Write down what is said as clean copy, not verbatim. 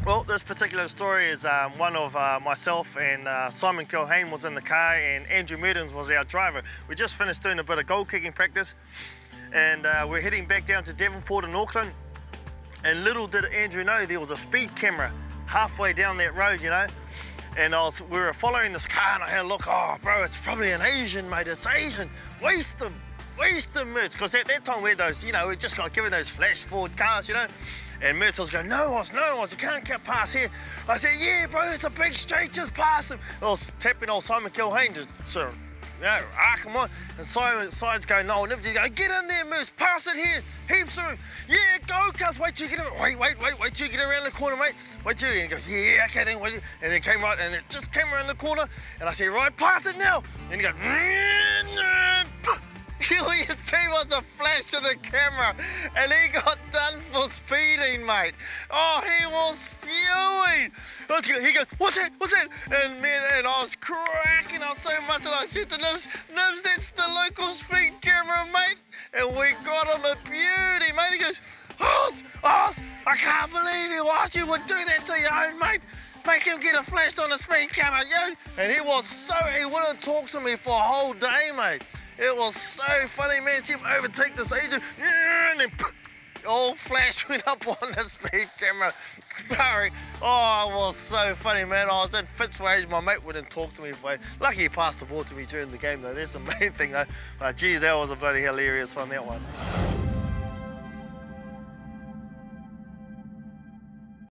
Well, this particular story is one of myself and Simon Kilhane was in the car, and Andrew Mertens was our driver. We just finished doing a bit of goal kicking practice, and we're heading back down to Devonport in Auckland. And little did Andrew know there was a speed camera halfway down that road, you know. And we were following this car, and I had a look. Oh, bro, it's probably an Asian, mate. It's Asian. Waste them, Mertz. Because at that time we had those, you know, we just got given those flash forward cars, you know. And Mertz was going, no, Oz, you can't get past here. I said, yeah, bro, it's a big straight, just pass him. I was tapping old Simon Kilhane to sort of, you know, arc him on. And Simon's going, no, Nibsy, go, get in there, Mertz, pass it here, heaps of room. Yeah, go, cuz, wait till you get him. Wait till you get around the corner, mate. Wait till you, and he goes, yeah, okay, then wait. And it came right, and it just came around the corner. And I said, right, pass it now. And he goes, all you see was the flash of the camera, and he got done for speeding, mate. Oh, he was spewing. He goes, what's that? And I was cracking up so much, and I said to Nibs, that's the local speed camera, mate. And we got him a beauty, mate. He goes, Oz, I can't believe you would do that to your own mate. Make him get a flash on the speed camera, yo. And he wouldn't talk to me for a whole day, mate. It was so funny, man. See him overtake this agent, and then all flash went up on the speed camera. Sorry. Oh, it was so funny, man. I was in fits for age. My mate wouldn't talk to me for lucky he passed the ball to me during the game, though. That's the main thing, though. Geez, that was a bloody hilarious one, that one.